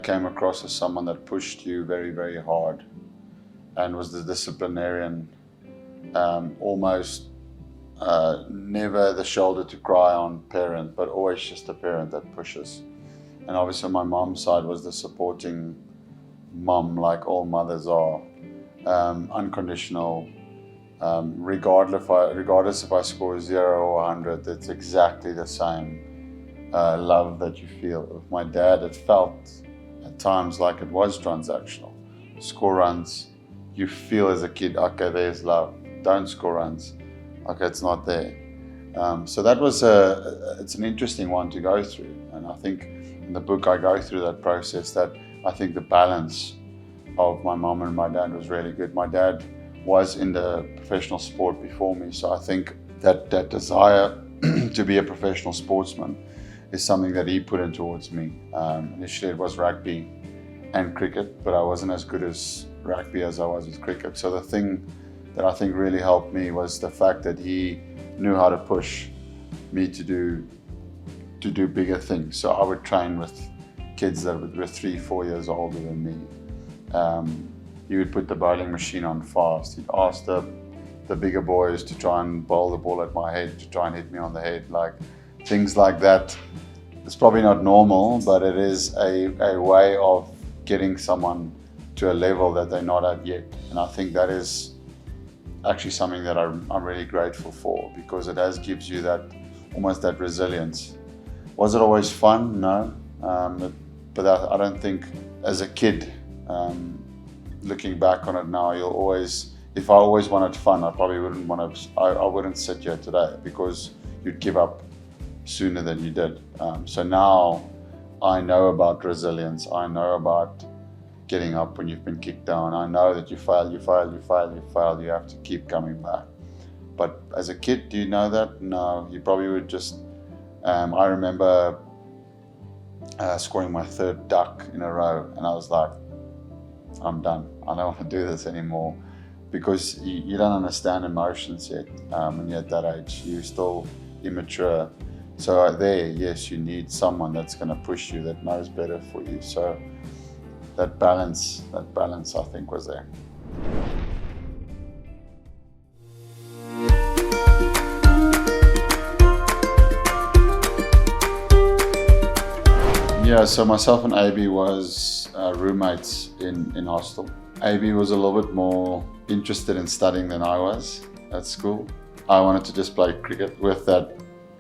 came across as someone that pushed you very, very hard and was the disciplinarian, almost never the shoulder to cry on parent, but always just a parent that pushes. And obviously on my mom's side was the supporting mom, like all mothers are, unconditional. Regardless if I score 0 or 100, it's exactly the same love that you feel. With my dad, it felt at times like it was transactional. Score runs, you feel as a kid, okay, there's love. Don't score runs, okay, it's not there. So that was it's an interesting one to go through. And I think in the book I go through that process, that I think the balance of my mom and my dad was really good. My dad was in the professional sport before me, so I think that desire to be a professional sportsman is something that he put in towards me. Initially it was rugby and cricket, but I wasn't as good as rugby as I was with cricket. So the thing that I think really helped me was the fact that he knew how to push me to do bigger things. So I would train with kids that were 3-4 years older than me. He would put the bowling machine on fast. He'd ask the bigger boys to try and bowl the ball at my head, to try and hit me on the head, like things like that. It's probably not normal, but it is a way of getting someone to a level that they're not at yet. And I think that is actually something that I'm really grateful for, because it gives you that almost that resilience. Was it always fun? No, but I don't think as a kid, looking back on it now, if I always wanted fun, I probably I wouldn't sit here today, because you'd give up sooner than you did. So now I know about resilience. I know about getting up when you've been kicked down. I know that you fail, you have to keep coming back. But as a kid, do you know that? No, you probably would just, I remember scoring my 3rd duck in a row, and I was like, I'm done. I don't want to do this anymore, because you don't understand emotions yet. When you're at that age, you're still immature. So there, yes, you need someone that's going to push you, that knows better for you. So that balance, I think, was there. Yeah, so myself and AB was roommates in hostel. AB was a little bit more interested in studying than I was at school. I wanted to just play cricket, with that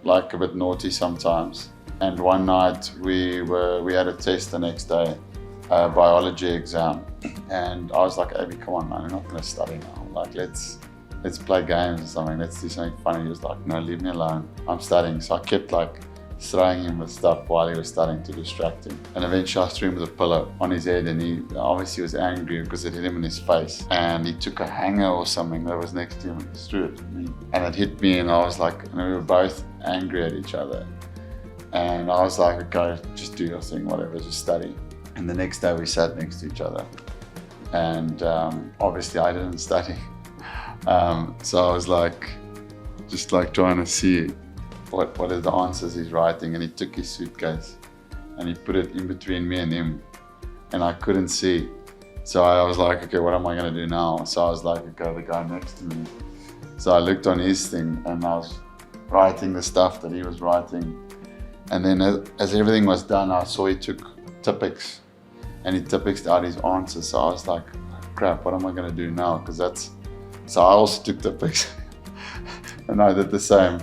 like a bit naughty sometimes. And one night we had a test the next day, a biology exam, and I was like, AB, come on man, we're not going to study now. Like let's play games or something. Let's do something funny. He was like, no, leave me alone. I'm studying. So I kept like throwing him with stuff while he was studying to distract him. And eventually I threw him with a pillow on his head, and he obviously was angry because it hit him in his face. And he took a hanger or something that was next to him and threw it at me. And it hit me, and I was like, and we were both angry at each other. And I was like, okay, just do your thing, whatever, just study. And the next day we sat next to each other. And obviously I didn't study. So I was like, just like trying to see what are the answers he's writing. And he took his suitcase and he put it in between me and him, and I couldn't see. So I was like, okay, what am I going to do now? So I was like, okay, the guy next to me. So I looked on his thing and I was writing the stuff that he was writing. And then as everything was done, I saw he took Tipex, and he Tipexed out his answers. So I was like, crap, what am I going to do now? So I also took Tipex and I did the same.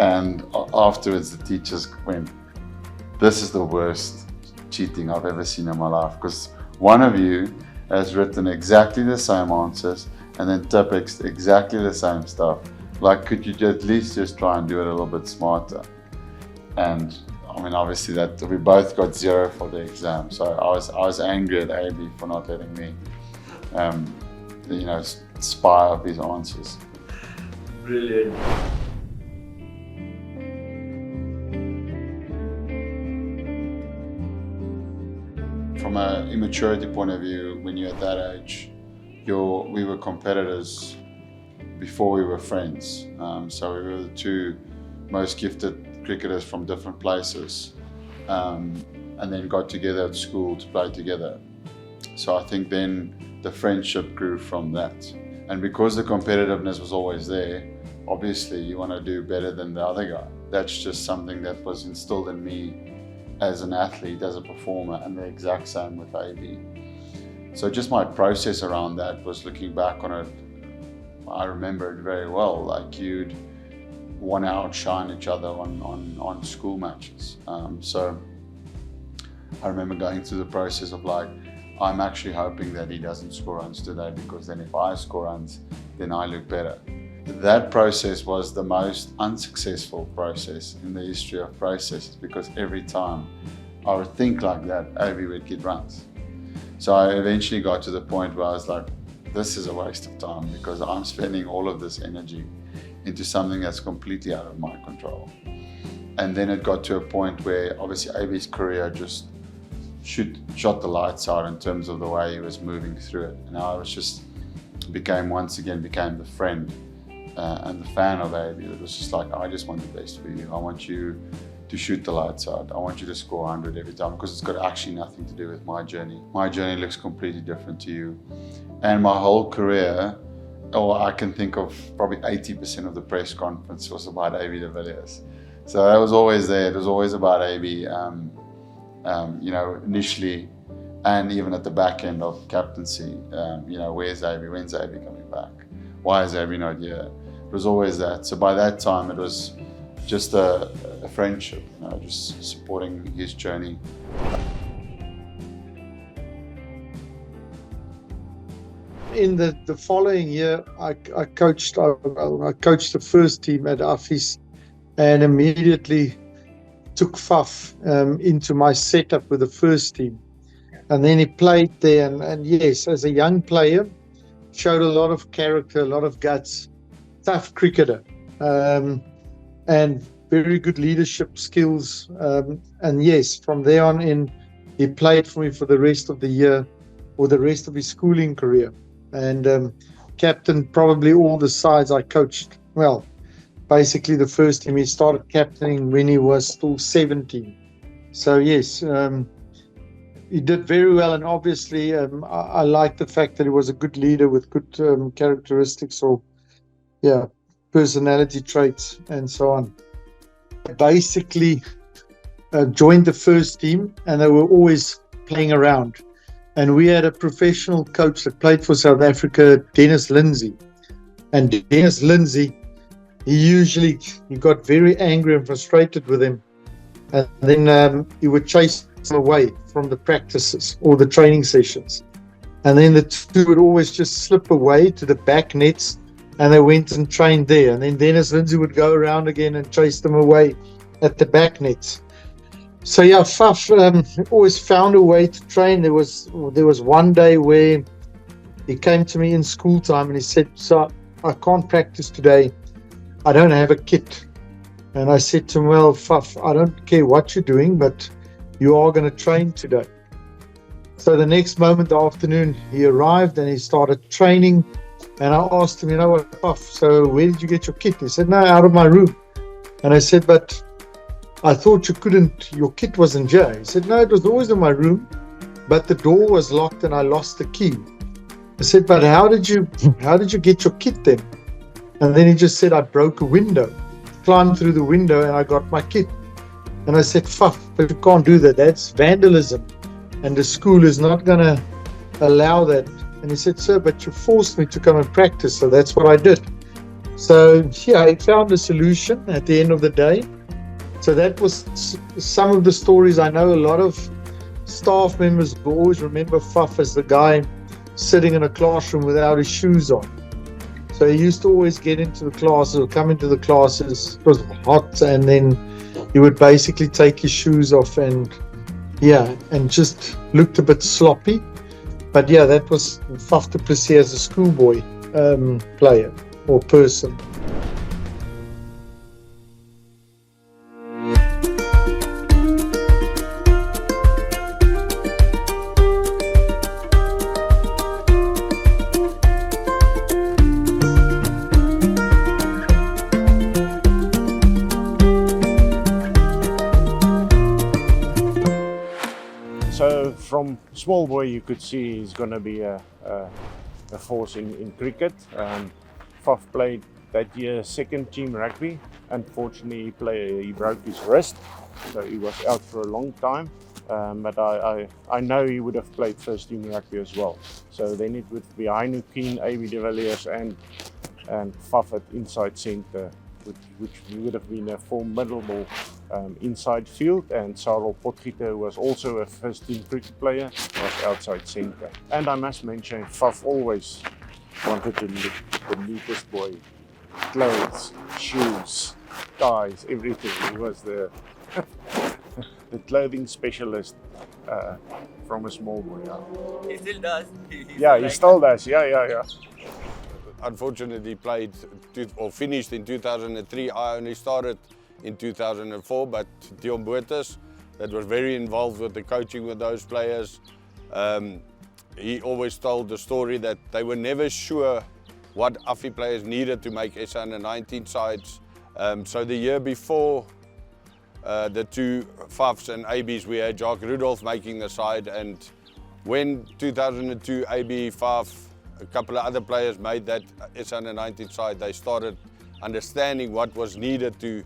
And afterwards the teachers went, this is the worst cheating I've ever seen in my life, because one of you has written exactly the same answers and then Tipexed exactly the same stuff. Like, could you at least just try and do it a little bit smarter? And I mean, obviously that we both got 0 for the exam. So I was angry at AB for not letting me, spy up his answers. Brilliant. From an immaturity point of view, when you're at that age, we were competitors before we were friends. So we were the two most gifted cricketers from different places. and then got together at school to play together. So I think then the friendship grew from that. And because the competitiveness was always there, obviously you want to do better than the other guy. That's just something that was instilled in me as an athlete, as a performer, and the exact same with AB. So just my process around that was, looking back on it, I remember it very well. Like, you'd want to outshine each other on school matches. So I remember going through the process of like, I'm actually hoping that he doesn't score runs today, because then if I score runs, then I look better. That process was the most unsuccessful process in the history of processes, because every time I would think like that, AB would get runs. So I eventually got to the point where I was like, this is a waste of time, because I'm spending all of this energy into something that's completely out of my control. And then it got to a point where obviously AB's career just shot the lights out in terms of the way he was moving through it. And I was just once again became the friend and the fan of AB. It was just like, I just want the best for you. I want you to shoot the lights out. I want you to score 100 every time, because it's got actually nothing to do with my journey. My journey looks completely different to you. And my whole career, I can think of probably 80% of the press conference was about AB de Villiers. So that was always there. It was always about AB, initially, and even at the back end of captaincy. Where's AB? When's AB coming back? Why is AB not here? It was always that. So by that time, it was just a friendship, just supporting his journey. In the following year, I coached the first team at Affis, and immediately took Faf into my setup with the first team. And then he played there, and yes, as a young player, showed a lot of character, a lot of guts, tough cricketer, and very good leadership skills. And yes, from there on in, he played for me for the rest of the year, or the rest of his schooling career. And captained probably all the sides I coached. Well, basically the first team, he started captaining when he was still 17. So yes, he did very well, and obviously I like the fact that he was a good leader with good characteristics, or personality traits and so on. I basically joined the first team, and they were always playing around. And we had a professional coach that played for South Africa, Dennis Lindsay. And Dennis Lindsay, he got very angry and frustrated with him. And then he would chase him away from the practices or the training sessions. And then the two would always just slip away to the back nets, and they went and trained there. And then Dennis Lindsay would go around again and chase them away at the back nets. So Faf always found a way to train. There was one day where he came to me in school time and he said, "So I can't practice today. I don't have a kit." And I said to him, "Well, Faf, I don't care what you're doing, but you are going to train today." So the next moment, the afternoon, he arrived and he started training. And I asked him, "You know what, Faf, so where did you get your kit?" He said, "No, out of my room." And I said, "But I thought your kit wasn't here." He said, "No, it was always in my room, but the door was locked and I lost the key." I said, "But how did you get your kit then?" And then he just said, "I broke a window, climbed through the window, and I got my kit." And I said, "Fuck, but you can't do that. That's vandalism. And the school is not going to allow that." And he said, "Sir, but you forced me to come and practice." So that's what I did. So I found a solution at the end of the day. So that was some of the stories. I know a lot of staff members will always remember Faf as the guy sitting in a classroom without his shoes on. So he used to always get into the classes or come into the classes. It was hot, and then he would basically take his shoes off and just looked a bit sloppy. But that was Faf du Plessis as a schoolboy player or person. small boy, you could see he's going to be a force in cricket. Faf played that year second team rugby. Unfortunately, he broke his wrist, so he was out for a long time. But I know he would have played first team rugby as well. So then it would be Heino Keen, AB de Villiers and Faf at inside centre, which would have been a formidable inside field, and Sarel Potgieter, who was also a first team cricket player, was outside centre. And I must mention, Faf always wanted to look the neatest boy. Clothes, shoes, ties, everything. He was the clothing specialist from a small boy. Yeah. He still does. He still does. Yeah. Unfortunately played or finished in 2003. I only started in 2004, but Dion Botha, that was very involved with the coaching with those players. He always told the story that they were never sure what Affie players needed to make SA under 19 sides. So the year before the two Fafs and ABs, we had Jacques Rudolph making the side, and when 2002 AB, Faf, a couple of other players made that SA under 19 side, they started understanding what was needed to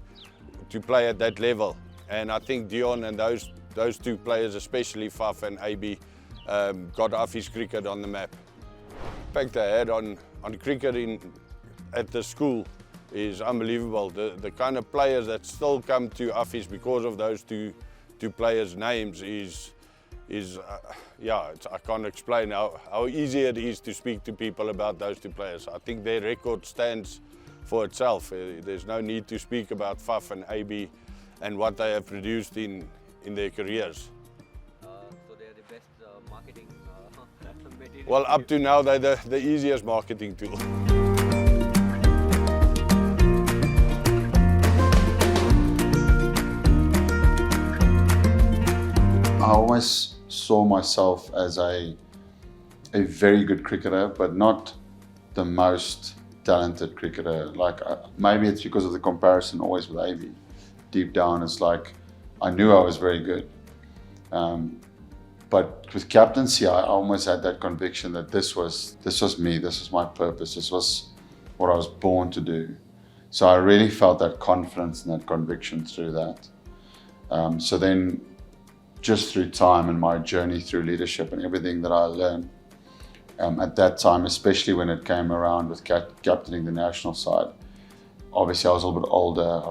play at that level. And I think Dion and those two players, especially Faf and AB, got Affie's cricket on the map. The impact they had on cricket at the school is unbelievable. The kind of players that still come to Affie's because of those two players' names I can't explain how easy it is to speak to people about those two players. I think their record stands for itself. There's no need to speak about Faf and AB and what they have produced in their careers. So they're the best marketing material. Well, up to now, they're the easiest marketing tool. I always saw myself as a very good cricketer, but not the most talented cricketer. Like maybe it's because of the comparison always with AB. Deep down, it's like I knew I was very good. But with captaincy, I almost had that conviction that this was me, this was my purpose, this was what I was born to do. So I really felt that confidence and that conviction through that. So then, just through time and my journey through leadership and everything that I learned at that time, especially when it came around with captaining the national side. Obviously, I was a little bit older.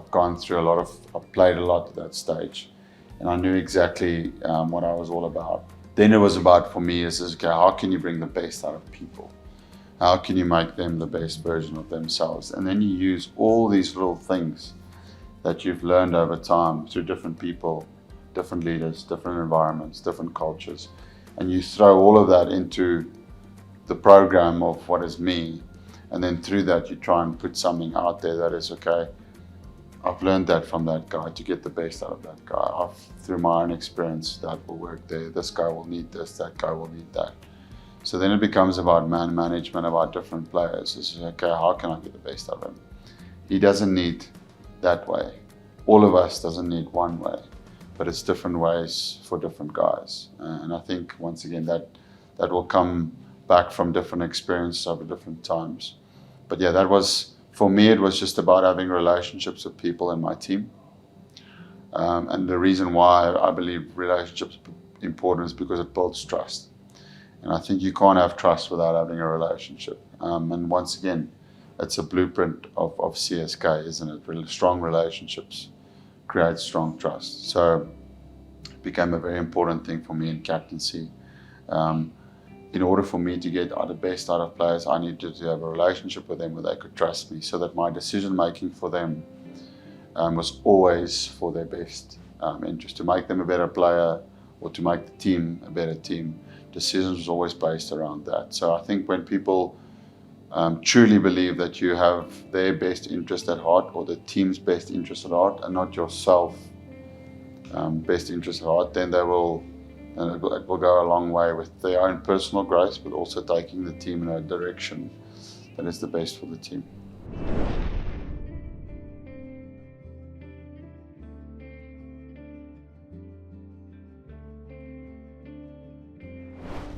I've played a lot at that stage, and I knew exactly what I was all about. Then it was about, for me, okay, how can you bring the best out of people? How can you make them the best version of themselves? And then you use all these little things that you've learned over time through different people, different leaders, different environments, different cultures, and you throw all of that into the program of what is me, and then through that you try and put something out there that is, okay, I've learned that from that guy to get the best out of that guy. Through my own experience, that will work there. This guy will need this, that guy will need that. So then it becomes about man management, about different players. It's okay, how can I get the best out of him? He doesn't need that way. All of us doesn't need one way, but it's different ways for different guys. And I think, once again, that will come back from different experiences over different times. But yeah, for me, it was just about having relationships with people in my team. And the reason why I believe relationships are important is because it builds trust. And I think you can't have trust without having a relationship. And once again, it's a blueprint of CSK, isn't it? Really strong relationships create strong trust. So it became a very important thing for me in captaincy. In order for me to get the best out of players, I needed to have a relationship with them where they could trust me, so that my decision making for them was always for their best interest. To make them a better player or to make the team a better team, decisions was always based around that. So I think when people truly believe that you have their best interest at heart, or the team's best interest at heart, and not yourself best interest at heart, then it will go a long way with their own personal growth, but also taking the team in a direction that is the best for the team.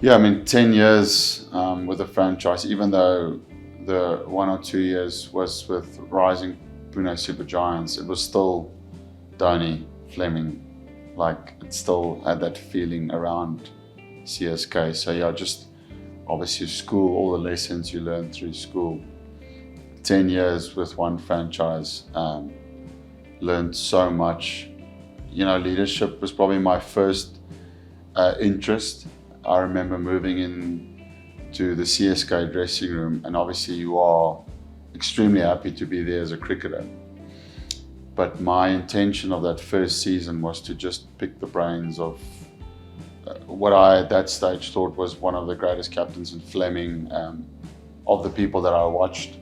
Yeah, I mean, 10 years with the franchise, even though the 1 or 2 years was with rising Pune Super Giants, it was still Dhoni, Fleming. Like, it still had that feeling around CSK. So yeah, just obviously school, all the lessons you learn through school. 10 years with one franchise, learned so much. You know, leadership was probably my first interest. I remember moving in to the CSK dressing room, and obviously you are extremely happy to be there as a cricketer. But my intention of that first season was to just pick the brains of what I at that stage thought was one of the greatest captains in Fleming, of the people that I watched.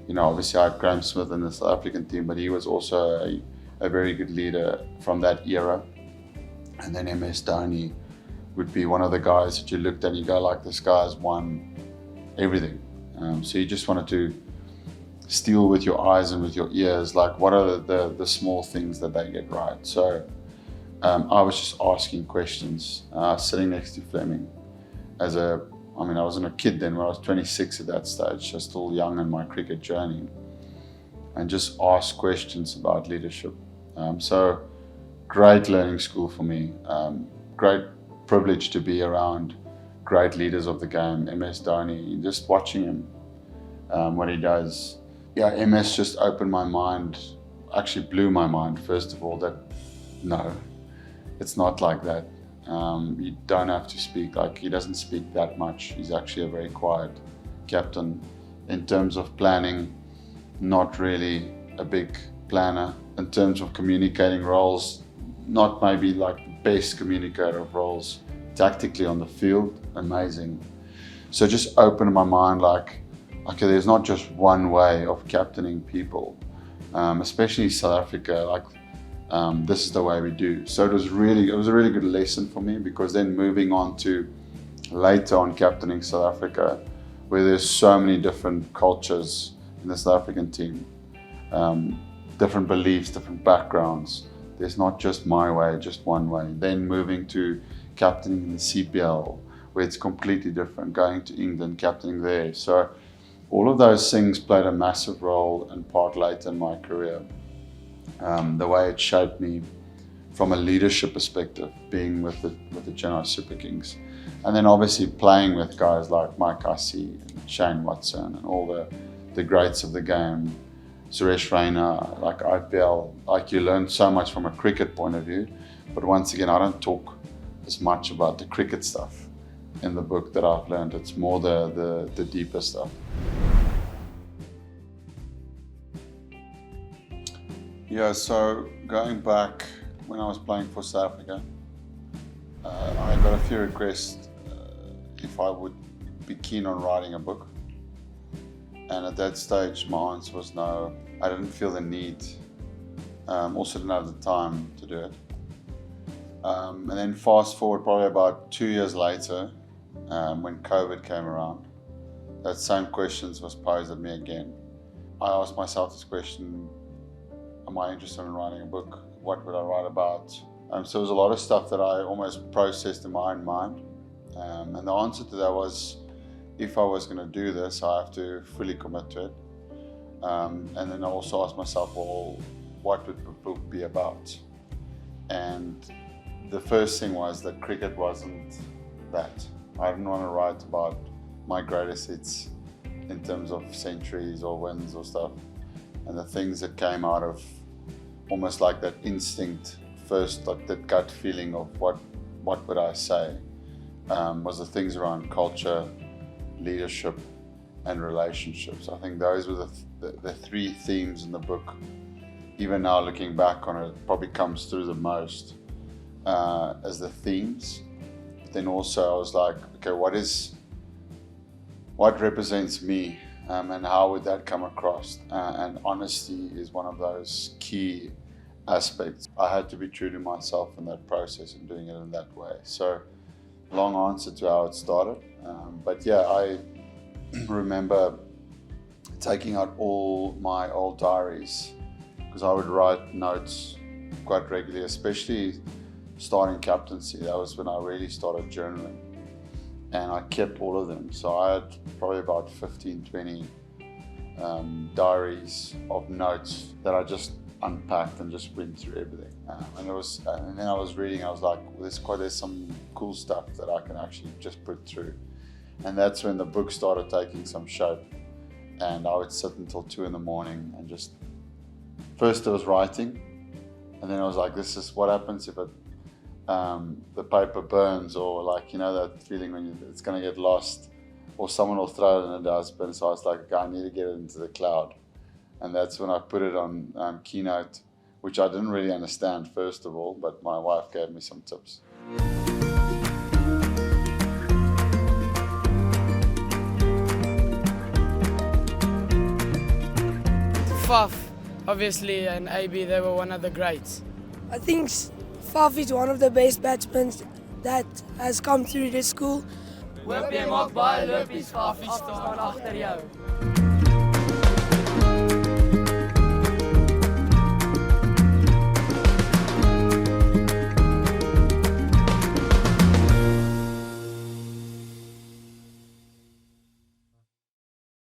You know, obviously I had Graham Smith in the South African team, but he was also a very good leader from that era. And then MS Dhoni would be one of the guys that you looked at and you go like, this guy's won everything. So you just wanted to steal with your eyes and with your ears, like what are the small things that they get right. So I was just asking questions, sitting next to Fleming I wasn't a kid then, when I was 26 at that stage, just still young in my cricket journey, and just ask questions about leadership. So great learning school for me, great privilege to be around great leaders of the game, MS Dhoni, just watching him, what he does. Yeah, MS just opened my mind, actually blew my mind, first of all, that no, it's not like that. You don't have to speak, like he doesn't speak that much. He's actually a very quiet captain. In terms of planning, not really a big planner. In terms of communicating roles, not maybe like the best communicator of roles. Tactically on the field, amazing. So just opened my mind like, okay, there's not just one way of captaining people, especially South Africa, like this is the way we do. So it was a really good lesson for me, because then moving on to later on captaining South Africa, where there's so many different cultures in the South African team, different beliefs, different backgrounds. There's not just my way, just one way. Then moving to captaining in the CPL, where it's completely different, going to England, captaining there. So all of those things played a massive role and part later in my career. The way it shaped me from a leadership perspective, being with the Chennai Super Kings. And then obviously playing with guys like Mike Hussey and Shane Watson and all the greats of the game, Suresh Raina, like IPL, like you learn so much from a cricket point of view. But once again, I don't talk as much about the cricket stuff in the book that I've learned. It's more the deeper stuff. Yeah, so going back when I was playing for South Africa, I got a few requests if I would be keen on writing a book. And at that stage, my answer was no. I didn't feel the need. Also didn't have the time to do it. And then fast forward probably about 2 years later, when COVID came around, that same questions was posed at me again. I asked myself this question, am I interested in writing a book? What would I write about? So there was a lot of stuff that I almost processed in my own mind. And the answer to that was, if I was going to do this, I have to fully commit to it. And then I also asked myself, well, what would the book be about? And the first thing was that cricket wasn't that. I didn't want to write about my greatest hits in terms of centuries or wins or stuff. And the things that came out of almost like that instinct, first, like that gut feeling of what would I say, was the things around culture, leadership, and relationships. I think those were the three themes in the book. Even now looking back on it, probably comes through the most as the themes. But then also I was like, okay, what represents me? And how would that come across? And honesty is one of those key aspects. I had to be true to myself in that process and doing it in that way. So, long answer to how it started. But yeah, I remember taking out all my old diaries, because I would write notes quite regularly, especially starting captaincy. That was when I really started journaling. and I kept all of them. So I had probably about 15, 20 diaries of notes that I just unpacked and just went through everything. And then I was reading, I was like, well, there's some cool stuff that I can actually just put through. And that's when the book started taking some shape. And I would sit until 2 in the morning and just, first it was writing, and then I was like, this is what happens if the paper burns, or like, you know, that feeling when it's going to get lost, or someone will throw it in a dustbin. So I was like, I need to get it into the cloud. And that's when I put it on Keynote, which I didn't really understand first of all, but my wife gave me some tips. Faf, obviously, and AB, they were one of the greats. I think Faf is one of the best batsmen that has come through this school. Hoop jy maak baie lopies, Faf, staan agter jou.